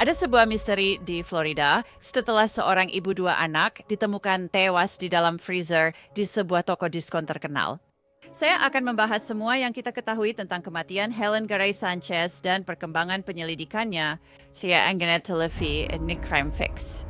Ada sebuah misteri di Florida setelah seorang ibu dua anak ditemukan tewas di dalam freezer di sebuah toko diskon terkenal. Saya akan membahas semua yang kita ketahui tentang kematian Helen Garay Sanchez dan perkembangan penyelidikannya. Saya Anjanette Televi, ini Crime Fix.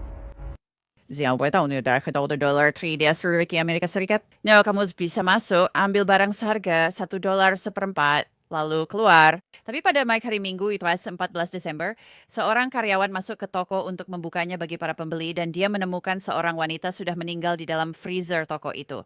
想不到你的$1 di seluruh Amerika Serikat. No, kamu bisa masuk, ambil barang seharga $1 seperempat, lalu keluar. Tapi pada hari Minggu, itu 14 Desember, seorang karyawan masuk ke toko untuk membukanya bagi para pembeli dan dia menemukan seorang wanita sudah meninggal di dalam freezer toko itu.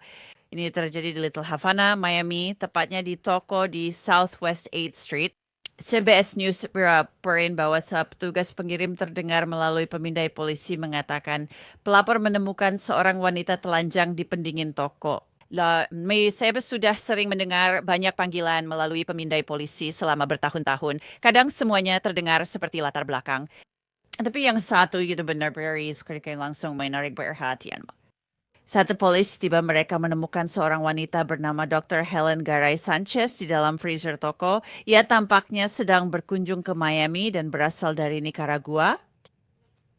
Ini terjadi di Little Havana, Miami, tepatnya di toko di Southwest 8th Street. CBS News melaporkan bahwa petugas pengirim terdengar melalui pemindai polisi mengatakan pelapor menemukan seorang wanita telanjang di pendingin toko. Saya sudah sering mendengar banyak panggilan melalui pemindai polisi selama bertahun-tahun. Kadang semuanya terdengar seperti latar belakang. Tapi yang satu itu benar-benar langsung menarik perhatian. Saat polis tiba, mereka menemukan seorang wanita bernama Dr. Helen Garay Sanchez di dalam freezer toko. Ia tampaknya sedang berkunjung ke Miami dan berasal dari Nicaragua.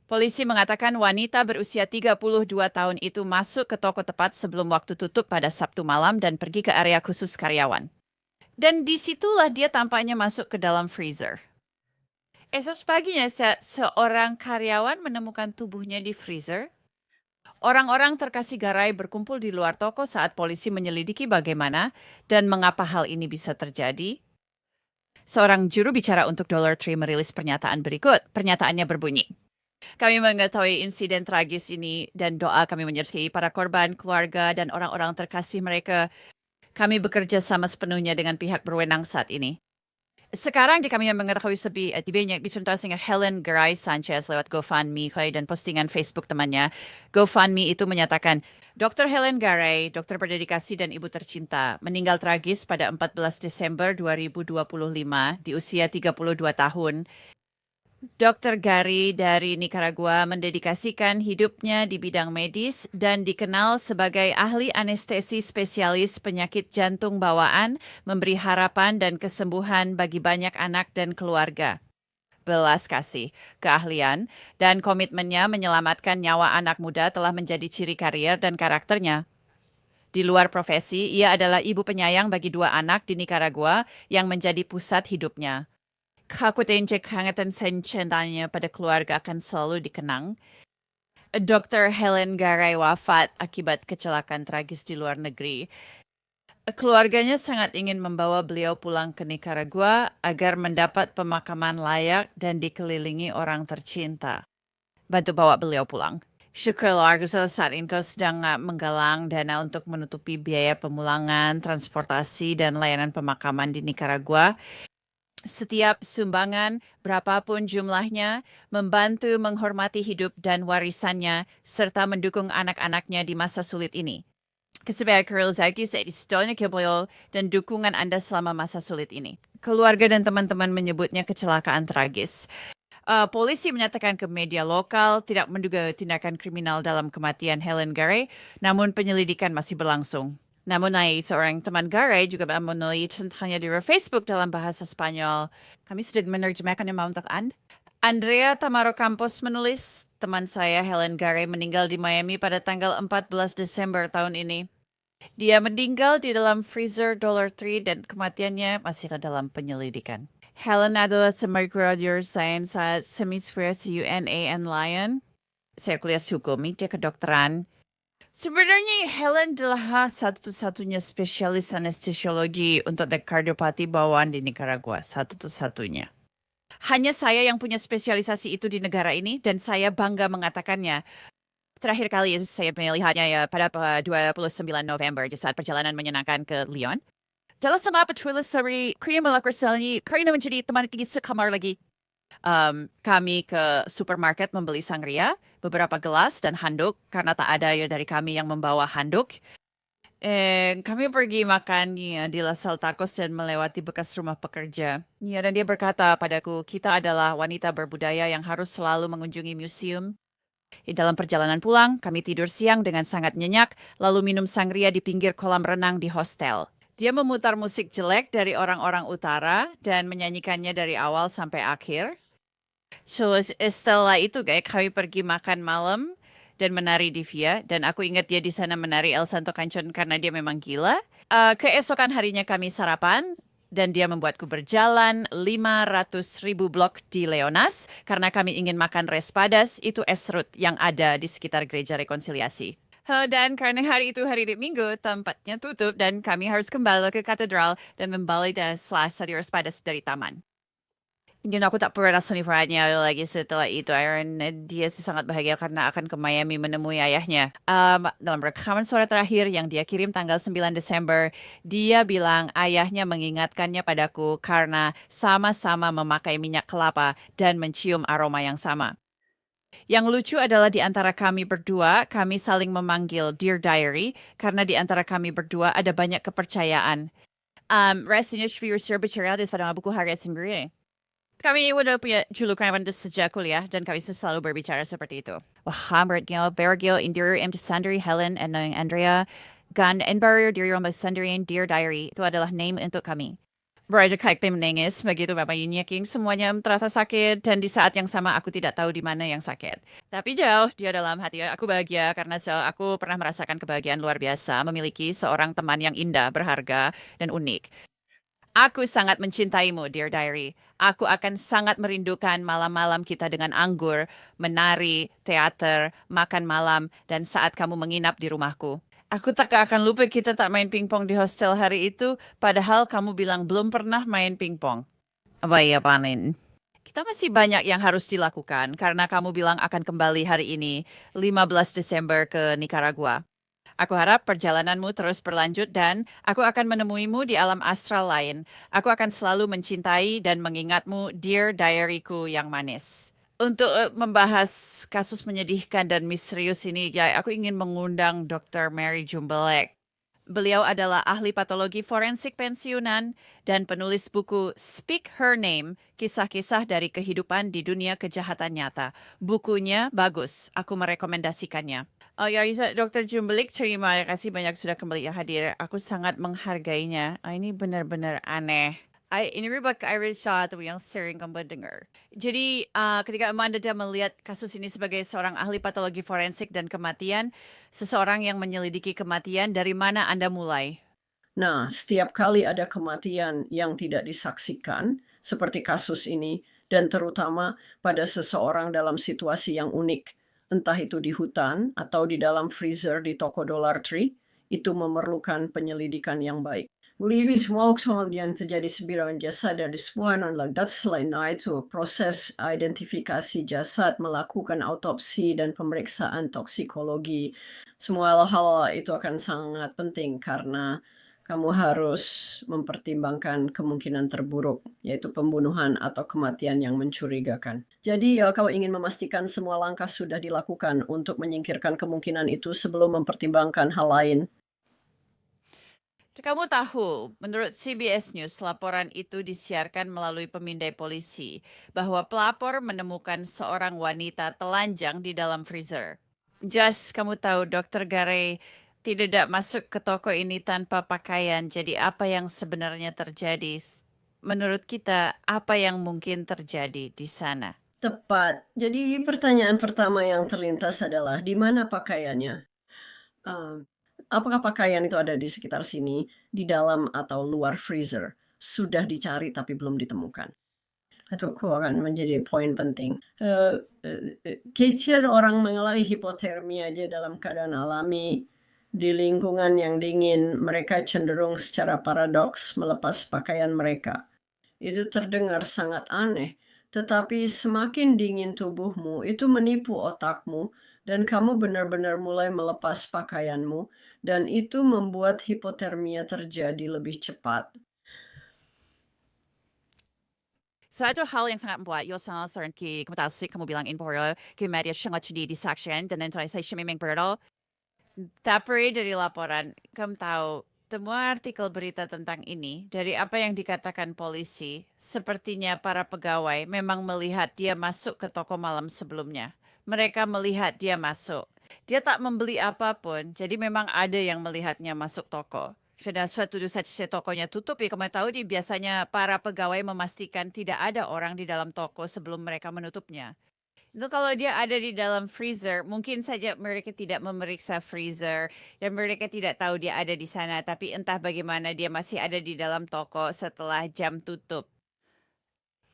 Polisi mengatakan wanita berusia 32 tahun itu masuk ke toko tepat sebelum waktu tutup pada Sabtu malam dan pergi ke area khusus karyawan. Dan disitulah dia tampaknya masuk ke dalam freezer. Esok paginya seorang karyawan menemukan tubuhnya di freezer. Orang-orang terkasih Garay berkumpul di luar toko saat polisi menyelidiki bagaimana dan mengapa hal ini bisa terjadi. Seorang juru bicara untuk Dollar Tree merilis pernyataan berikut. Pernyataannya berbunyi, "Kami mengetahui insiden tragis ini dan doa kami menyertai para korban, keluarga, dan orang-orang terkasih mereka. Kami bekerja sama sepenuhnya dengan pihak berwenang saat ini." Sekarang kami mengetahui banyak bicara dengan Helen Garay Sanchez lewat GoFundMe dan postingan Facebook temannya. GoFundMe itu menyatakan, Dr. Helen Garay, dokter berdedikasi dan ibu tercinta, meninggal tragis pada 14 Desember 2025 di usia 32 tahun. Dr. Garay dari Nicaragua mendedikasikan hidupnya di bidang medis dan dikenal sebagai ahli anestesi spesialis penyakit jantung bawaan, memberi harapan dan kesembuhan bagi banyak anak dan keluarga. Belas kasih, keahlian, dan komitmennya menyelamatkan nyawa anak muda telah menjadi ciri karier dan karakternya. Di luar profesi, ia adalah ibu penyayang bagi dua anak di Nicaragua yang menjadi pusat hidupnya. Kehangatan cintanya pada keluarga akan selalu dikenang. Dr. Helen Garay wafat akibat kecelakaan tragis di luar negeri. Keluarganya sangat ingin membawa beliau pulang ke Nicaragua agar mendapat pemakaman layak dan dikelilingi orang tercinta. Bantu bawa beliau pulang. Syukurlah saat ini kau sedang menggalang dana untuk menutupi biaya pemulangan, transportasi, dan layanan pemakaman di Nicaragua. Setiap sumbangan, berapapun jumlahnya, membantu menghormati hidup dan warisannya, serta mendukung anak-anaknya di masa sulit ini. Dan dukungan Anda selama masa sulit ini. Keluarga dan teman-teman menyebutnya kecelakaan tragis. Polisi menyatakan ke media lokal tidak menduga tindakan kriminal dalam kematian Helen Garay, namun penyelidikan masih berlangsung. Namun seorang teman Garay juga menulis tentangnya di Facebook dalam bahasa Spanyol. Kami sudah menerjemahkannya untuk Anda. Andrea Tamaro Campos menulis, teman saya Helen Garay meninggal di Miami pada tanggal 14 Desember tahun ini. Dia meninggal di dalam freezer Dollar Tree dan kematiannya masih dalam penyelidikan. Helen adalah graduate sains semisfera UNA and Lyon. Saya kuliah hukum, dia kedokteran. Sebenarnya Helen adalah satu-satunya spesialis anestesiologi untuk kardiopati bawaan di Nicaragua, satu-satunya. Hanya saya yang punya spesialisasi itu di negara ini dan saya bangga mengatakannya. Terakhir kali saya melihatnya pada 29 November di saat perjalanan menyenangkan ke Lyon. Dalam sama petulis sorry, kaya melakukannya, kaya menjadi teman kita sekamar lagi. Kami ke supermarket membeli sangria, beberapa gelas dan handuk karena tak ada dari kami yang membawa handuk. Kami pergi makan di La Salle Tacos dan melewati bekas rumah pekerja. Dan dia berkata padaku, kita adalah wanita berbudaya yang harus selalu mengunjungi museum. Di dalam perjalanan pulang, kami tidur siang dengan sangat nyenyak, lalu minum sangria di pinggir kolam renang di hostel. Dia memutar musik jelek dari orang-orang utara dan menyanyikannya dari awal sampai akhir. So, setelah itu kayak kami pergi makan malam dan menari di Via. Dan aku ingat dia di sana menari El Santo Canción karena dia memang gila. Keesokan harinya kami sarapan dan dia membuatku berjalan 500.000 blok di Leonas karena kami ingin makan respadas, itu esrut yang ada di sekitar Gereja Rekonsiliasi. Dan karena hari itu hari Minggu, tempatnya tutup dan kami harus kembali ke katedral dan membeli selasa di respadas dari taman. Dan aku tak pernah selifannya lagi setelah itu. Aaron, dia sih sangat bahagia karena akan ke Miami menemui ayahnya. Dalam rekaman suara terakhir yang dia kirim tanggal 9 Desember, dia bilang ayahnya mengingatkannya padaku karena sama-sama memakai minyak kelapa dan mencium aroma yang sama. Yang lucu adalah di antara kami berdua, kami saling memanggil Dear Diary karena di antara kami berdua ada banyak kepercayaan. Rasanya berbicara pada buku harian sendiri. Kami udah punya julukan pada sejak kuliah dan kami selalu berbicara seperti itu. Wah, Gil, Bergil, Interior M. Sandri, Helen, and Andrea, Gun, and Barrier, Dear Roma Sandrian, Dear Diary, itu adalah name untuk kami. Beraja kayak menangis, begitu Bapak Yunyaking, semuanya terasa sakit, dan di saat yang sama aku tidak tahu di mana yang sakit. Tapi jauh, dia dalam hati aku bahagia karena aku pernah merasakan kebahagiaan luar biasa memiliki seorang teman yang indah, berharga, dan unik. Aku sangat mencintaimu, Dear Diary. Aku akan sangat merindukan malam-malam kita dengan anggur, menari, teater, makan malam, dan saat kamu menginap di rumahku. Aku tak akan lupa kita tak main pingpong di hostel hari itu, padahal kamu bilang belum pernah main pingpong. Apa ya, Panin? Kita masih banyak yang harus dilakukan karena kamu bilang akan kembali hari ini, 15 Desember ke Nicaragua. Aku harap perjalananmu terus berlanjut dan aku akan menemuimu di alam astral lain. Aku akan selalu mencintai dan mengingatmu, Dear Diaryku yang manis. Untuk membahas kasus menyedihkan dan misterius ini, ya aku ingin mengundang Dr. Mary Jumbelek. Beliau adalah ahli patologi forensik pensiunan dan penulis buku Speak Her Name, kisah-kisah dari kehidupan di dunia kejahatan nyata. Bukunya bagus, aku merekomendasikannya. Oh ya, Dr. Jumbelik, terima kasih banyak sudah kembali hadir. Aku sangat menghargainya. Ini benar-benar aneh. Ini bak Irish shot yang sering kamu dengar. Jadi ketika Amanda melihat kasus ini sebagai seorang ahli patologi forensik dan kematian, seseorang yang menyelidiki kematian, dari mana Anda mulai? Nah, setiap kali ada kematian yang tidak disaksikan, seperti kasus ini, dan terutama pada seseorang dalam situasi yang unik, entah itu di hutan atau di dalam freezer di toko Dollar Tree, itu memerlukan penyelidikan yang baik. Muli semua yang terjadi sembilan jasad dari semua non-ladat selain itu proses identifikasi jasad, melakukan autopsi dan pemeriksaan toksikologi. Semua hal itu akan sangat penting karena kamu harus mempertimbangkan kemungkinan terburuk, yaitu pembunuhan atau kematian yang mencurigakan. Jadi, kalau ingin memastikan semua langkah sudah dilakukan untuk menyingkirkan kemungkinan itu sebelum mempertimbangkan hal lain. Kamu tahu, menurut CBS News, laporan itu disiarkan melalui pemindai polisi bahwa pelapor menemukan seorang wanita telanjang di dalam freezer. Just, kamu tahu, Dr. Gare tidak masuk ke toko ini tanpa pakaian. Jadi apa yang sebenarnya terjadi? Menurut kita, apa yang mungkin terjadi di sana? Tepat. Jadi pertanyaan pertama yang terlintas adalah di mana pakaiannya? Apakah pakaian itu ada di sekitar sini, di dalam atau luar freezer? Sudah dicari tapi belum ditemukan. Itu akan menjadi poin penting. Kecil orang mengalami hipotermia aja dalam keadaan alami di lingkungan yang dingin, mereka cenderung secara paradoks melepas pakaian mereka. Itu terdengar sangat aneh, tetapi semakin dingin tubuhmu, itu menipu otakmu, dan kamu benar-benar mulai melepas pakaianmu, dan itu membuat hipotermia terjadi lebih cepat. Satu hal yang sangat membuat Yosan Saranki, kamu tahu sih, kamu bilang info ke media sangat sedih di saksian, dan nanti saya memang berdoa. Tapi dari laporan, kamu tahu, semua artikel berita tentang ini, dari apa yang dikatakan polisi, sepertinya para pegawai memang melihat dia masuk ke toko malam sebelumnya. Mereka melihat dia masuk. Dia tak membeli apapun, jadi memang ada yang melihatnya masuk toko. Sudah suatu saat tokonya tutup ya, kamu tahu biasanya para pegawai memastikan tidak ada orang di dalam toko sebelum mereka menutupnya. Itu kalau dia ada di dalam freezer, mungkin saja mereka tidak memeriksa freezer dan mereka tidak tahu dia ada di sana, tapi entah bagaimana dia masih ada di dalam toko setelah jam tutup.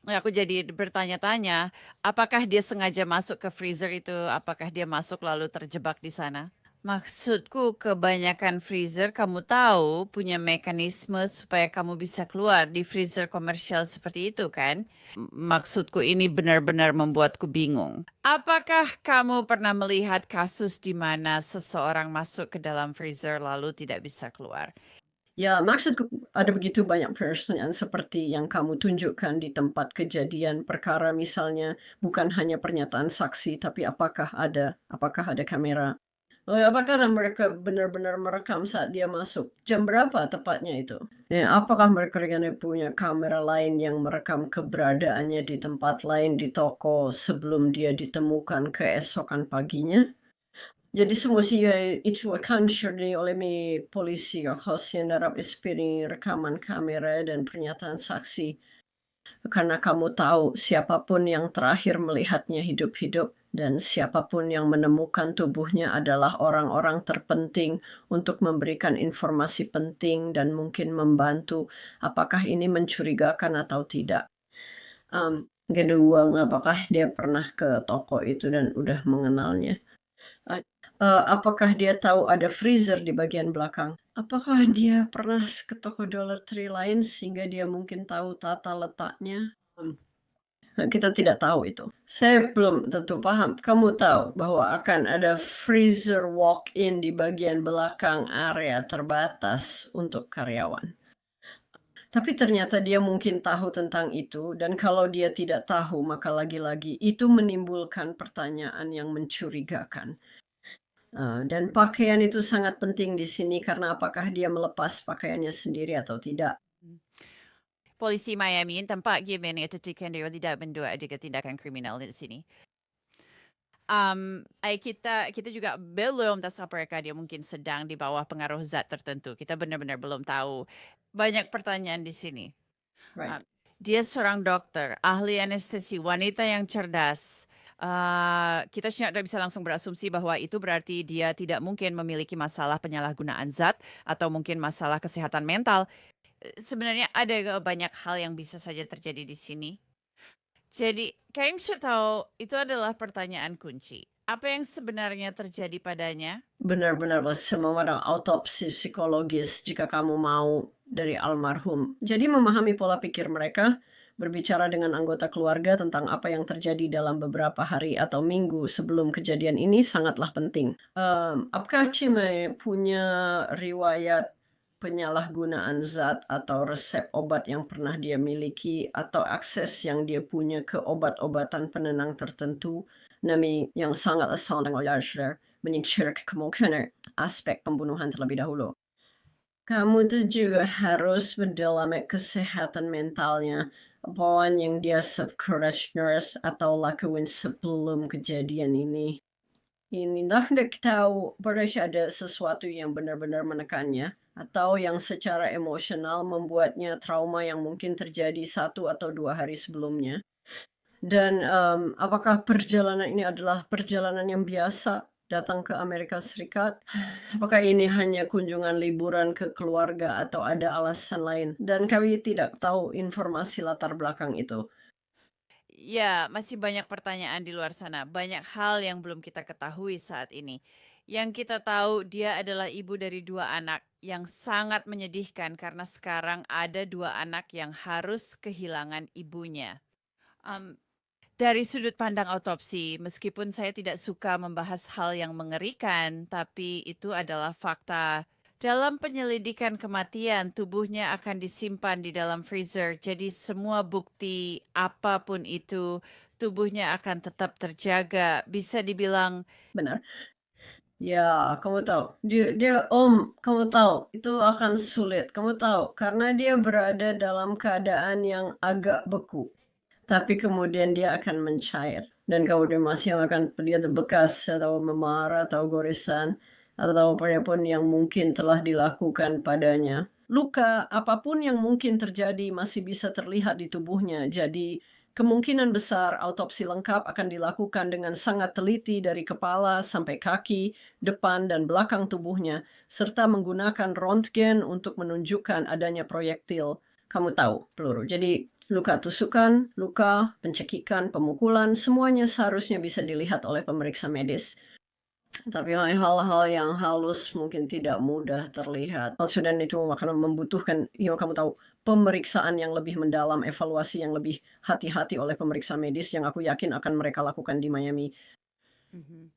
Aku jadi bertanya-tanya, apakah dia sengaja masuk ke freezer itu? Apakah dia masuk lalu terjebak di sana? Maksudku, kebanyakan freezer kamu tahu punya mekanisme supaya kamu bisa keluar di freezer komersial seperti itu kan? Maksudku ini benar-benar membuatku bingung. Apakah kamu pernah melihat kasus di mana seseorang masuk ke dalam freezer lalu tidak bisa keluar? Ya, maksudku ada begitu banyak pertanyaan seperti yang kamu tunjukkan di tempat kejadian perkara misalnya, bukan hanya pernyataan saksi, tapi apakah ada kamera? Apakah mereka benar-benar merekam saat dia masuk? Jam berapa tepatnya itu? Ya, apakah mereka punya kamera lain yang merekam keberadaannya di tempat lain di toko sebelum dia ditemukan keesokan paginya? Jadi semestinya itu akan disertai oleh polisi yang dapat ispiri rekaman kamera dan pernyataan saksi. Karena kamu tahu siapapun yang terakhir melihatnya hidup-hidup dan siapapun yang menemukan tubuhnya adalah orang-orang terpenting untuk memberikan informasi penting dan mungkin membantu apakah ini mencurigakan atau tidak. Kedua, apakah dia pernah ke toko itu dan udah mengenalnya? Apakah dia tahu ada freezer di bagian belakang? Apakah dia pernah ke toko Dollar Tree lain sehingga dia mungkin tahu tata letaknya? Kita tidak tahu itu. Saya belum tentu paham. Kamu tahu bahwa akan ada freezer walk-in di bagian belakang area terbatas untuk karyawan. Tapi ternyata dia mungkin tahu tentang itu, dan kalau dia tidak tahu, maka lagi-lagi itu menimbulkan pertanyaan yang mencurigakan. Dan pakaian itu sangat penting di sini karena apakah dia melepas pakaiannya sendiri atau tidak. Polisi Miami tempat Given itu dia tidak menduga ada tindakan kriminal di sini. Kita juga belum tahu apakah dia mungkin sedang di bawah pengaruh zat tertentu. Kita benar-benar belum tahu. Banyak pertanyaan di sini. Right. Dia seorang dokter, ahli anestesi, wanita yang cerdas. Kita tidak bisa langsung berasumsi bahwa itu berarti dia tidak mungkin memiliki masalah penyalahgunaan zat atau mungkin masalah kesehatan mental. Sebenarnya ada banyak hal yang bisa saja terjadi di sini. Jadi, kamu tahu itu adalah pertanyaan kunci. Apa yang sebenarnya terjadi padanya? Benar-benar semua ada autopsi psikologis jika kamu mau dari almarhum. Jadi memahami pola pikir mereka, berbicara dengan anggota keluarga tentang apa yang terjadi dalam beberapa hari atau minggu sebelum kejadian ini sangatlah penting. Apakah Cime punya riwayat penyalahgunaan zat atau resep obat yang pernah dia miliki atau akses yang dia punya ke obat-obatan penenang tertentu, yang sangat menyingkirkan kemungkinan aspek pembunuhan terlebih dahulu. Kamu tuh juga harus mendalami kesehatan mentalnya, apa yang dia nurse atau lakuin sebelum kejadian ini. Inilah kita tahu pada ada sesuatu yang benar-benar menekannya atau yang secara emosional membuatnya trauma yang mungkin terjadi 1 atau 2 hari sebelumnya. Dan apakah perjalanan ini adalah perjalanan yang biasa datang ke Amerika Serikat? Apakah ini hanya kunjungan liburan ke keluarga atau ada alasan lain? Dan kami tidak tahu informasi latar belakang itu. Ya, masih banyak pertanyaan di luar sana. Banyak hal yang belum kita ketahui saat ini. Yang kita tahu dia adalah ibu dari 2 anak yang sangat menyedihkan karena sekarang ada 2 anak yang harus kehilangan ibunya. Dari sudut pandang autopsi, meskipun saya tidak suka membahas hal yang mengerikan, tapi itu adalah fakta. Dalam penyelidikan kematian, tubuhnya akan disimpan di dalam freezer. Jadi semua bukti apapun itu, tubuhnya akan tetap terjaga. Bisa dibilang Benar. Ya, kamu tahu. Kamu tahu, itu akan sulit. Kamu tahu, karena dia berada dalam keadaan yang agak beku. Tapi kemudian dia akan mencair. Dan kemudian masih akan terlihat bekas atau memar atau goresan. atau apapun yang mungkin telah dilakukan padanya. Luka apapun yang mungkin terjadi masih bisa terlihat di tubuhnya, jadi kemungkinan besar autopsi lengkap akan dilakukan dengan sangat teliti dari kepala sampai kaki, depan dan belakang tubuhnya, serta menggunakan rontgen untuk menunjukkan adanya proyektil. Kamu tahu, peluru. Jadi luka tusukan, luka, pencekikan, pemukulan, semuanya seharusnya bisa dilihat oleh pemeriksa medis. Tapi hal-hal yang halus mungkin tidak mudah terlihat. Dan itu akan membutuhkan, kamu tahu, pemeriksaan yang lebih mendalam, evaluasi yang lebih hati-hati oleh pemeriksa medis yang aku yakin akan mereka lakukan di Miami. Mhm.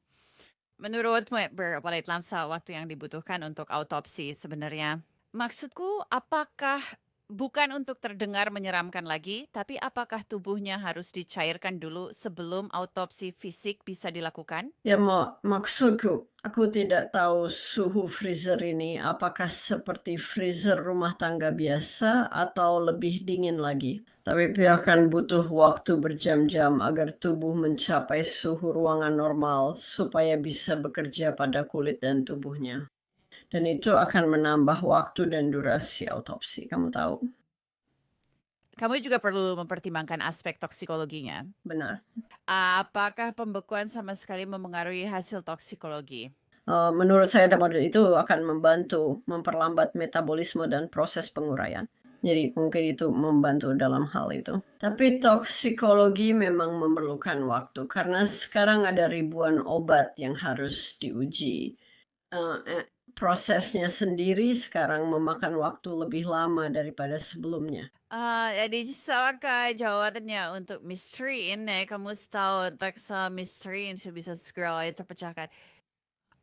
Menurutmu, berapa lama waktu yang dibutuhkan untuk autopsi sebenarnya? Maksudku, apakah bukan untuk terdengar menyeramkan lagi, tapi apakah tubuhnya harus dicairkan dulu sebelum autopsi fisik bisa dilakukan? Ya, maksudku, aku tidak tahu suhu freezer ini apakah seperti freezer rumah tangga biasa atau lebih dingin lagi. Tapi akan butuh waktu berjam-jam agar tubuh mencapai suhu ruangan normal supaya bisa bekerja pada kulit dan tubuhnya. Dan itu akan menambah waktu dan durasi autopsi, kamu tahu. Kamu juga perlu mempertimbangkan aspek toksikologinya. Benar. Apakah pembekuan sama sekali memengaruhi hasil toksikologi? Menurut saya model itu akan membantu memperlambat metabolisme dan proses penguraian. Jadi mungkin itu membantu dalam hal itu. Tapi toksikologi memang memerlukan waktu karena sekarang ada ribuan obat yang harus diuji. Prosesnya sendiri sekarang memakan waktu lebih lama daripada sebelumnya. Jadi salahkah jawabannya untuk misteri ini? Kamu tahu taksa misteri ini bisa segera terpecahkan.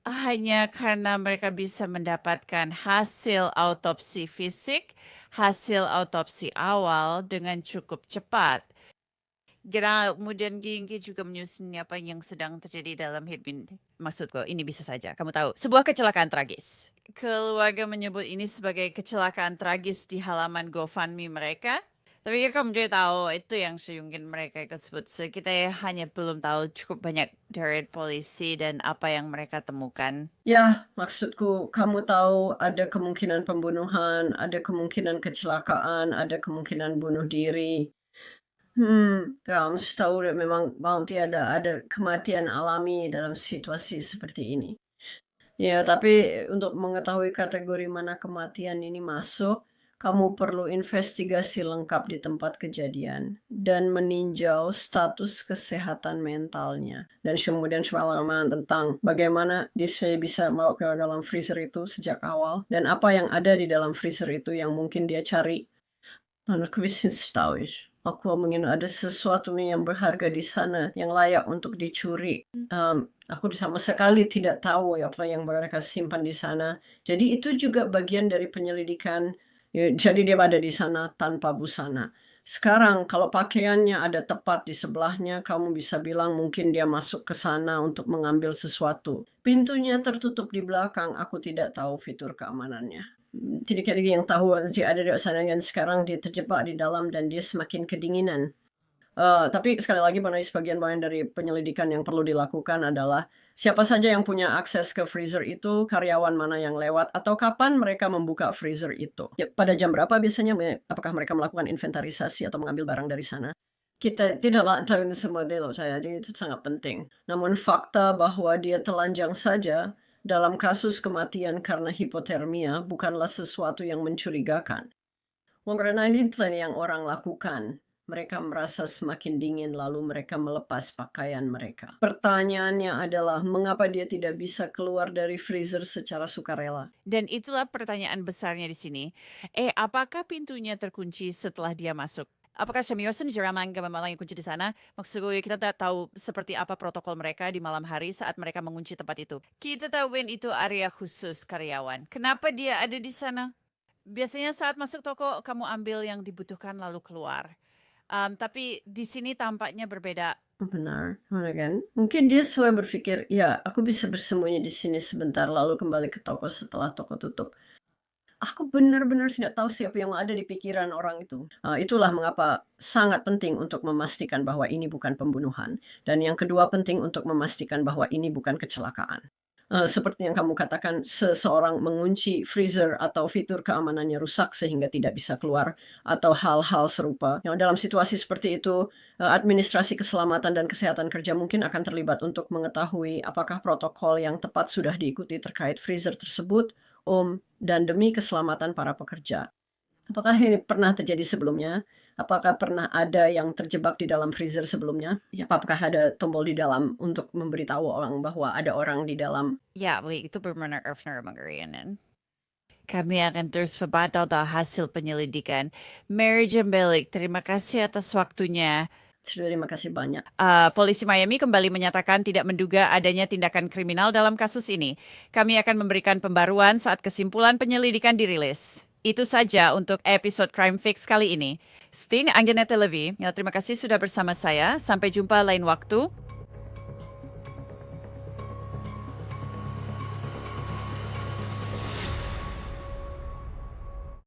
Hanya karena mereka bisa mendapatkan hasil autopsi fisik, hasil autopsi awal dengan cukup cepat. Kemudian Gingy juga menyusun apa yang sedang terjadi dalam hidup. Maksudku, ini bisa saja. Kamu tahu, sebuah kecelakaan tragis. Keluarga menyebut ini sebagai kecelakaan tragis di halaman GoFundMe mereka. Tapi kamu juga tahu, itu yang mungkin mereka sebut. So, kita hanya belum tahu cukup banyak dari polisi dan apa yang mereka temukan. Ya, maksudku, kamu tahu ada kemungkinan pembunuhan, ada kemungkinan kecelakaan, ada kemungkinan bunuh diri. Kamu tahu memang ada kematian alami dalam situasi seperti ini. Ya, tapi untuk mengetahui kategori mana kematian ini masuk, kamu perlu investigasi lengkap di tempat kejadian dan meninjau status kesehatan mentalnya. Dan kemudian pengalaman tentang bagaimana dia bisa mau ke dalam freezer itu sejak awal dan apa yang ada di dalam freezer itu yang mungkin dia cari. Aku bisa tahu. Aku ingin ada sesuatu yang berharga di sana yang layak untuk dicuri. Aku sama sekali tidak tahu apa yang mereka simpan di sana. Jadi itu juga bagian dari penyelidikan. Ya, jadi dia ada di sana tanpa busana. Sekarang kalau pakaiannya ada tepat di sebelahnya, kamu bisa bilang mungkin dia masuk ke sana untuk mengambil sesuatu. Pintunya tertutup di belakang, aku tidak tahu fitur keamanannya. Tidak ada yang tahu dia ada di sana dan sekarang dia terjebak di dalam dan dia semakin kedinginan. Tapi sekali lagi sebagian bagian dari penyelidikan yang perlu dilakukan adalah siapa saja yang punya akses ke freezer itu, karyawan mana yang lewat, atau kapan mereka membuka freezer itu. Ya, pada jam berapa biasanya, apakah mereka melakukan inventarisasi atau mengambil barang dari sana. Kita tidak tahu semua detail saya, jadi itu sangat penting. Namun fakta bahwa dia telanjang saja dalam kasus kematian karena hipotermia bukanlah sesuatu yang mencurigakan. Karena itu yang orang lakukan. Mereka merasa semakin dingin lalu mereka melepas pakaian mereka. Pertanyaannya adalah mengapa dia tidak bisa keluar dari freezer secara sukarela? Dan itulah pertanyaan besarnya di sini. Apakah pintunya terkunci setelah dia masuk? Apakah Shamiosen Jeraman memang kunci di sana? Maksudku, kita tak tahu seperti apa protokol mereka di malam hari saat mereka mengunci tempat itu. Kita tahu itu area khusus karyawan. Kenapa dia ada di sana? Biasanya saat masuk toko, kamu ambil yang dibutuhkan lalu keluar. Tapi di sini tampaknya berbeda. Benar, kan? Mungkin dia selalu berpikir, ya aku bisa bersembunyi di sini sebentar lalu kembali ke toko setelah toko tutup. Aku benar-benar tidak tahu siapa yang ada di pikiran orang itu. Itulah mengapa sangat penting untuk memastikan bahwa ini bukan pembunuhan. Dan yang kedua penting untuk memastikan bahwa ini bukan kecelakaan. seperti yang kamu katakan, seseorang mengunci freezer atau fitur keamanannya rusak sehingga tidak bisa keluar, atau hal-hal serupa. Yang dalam situasi seperti itu, administrasi keselamatan dan kesehatan kerja mungkin akan terlibat untuk mengetahui apakah protokol yang tepat sudah diikuti terkait freezer tersebut, dan demi keselamatan para pekerja. Apakah ini pernah terjadi sebelumnya? Apakah pernah ada yang terjebak di dalam freezer sebelumnya? Ya, apakah ada tombol di dalam untuk memberitahu orang bahwa ada orang di dalam? Ya, itu benar-benar mengerikan. Kami akan terus memantau hasil penyelidikan. Mary Jembelik, terima kasih atas waktunya. Terima kasih banyak. Polisi Miami kembali menyatakan tidak menduga adanya tindakan kriminal dalam kasus ini. Kami akan memberikan pembaruan saat kesimpulan penyelidikan dirilis. Itu saja untuk episode Crime Fix kali ini. Sting Anggenette Levy, terima kasih sudah bersama saya. Sampai jumpa lain waktu.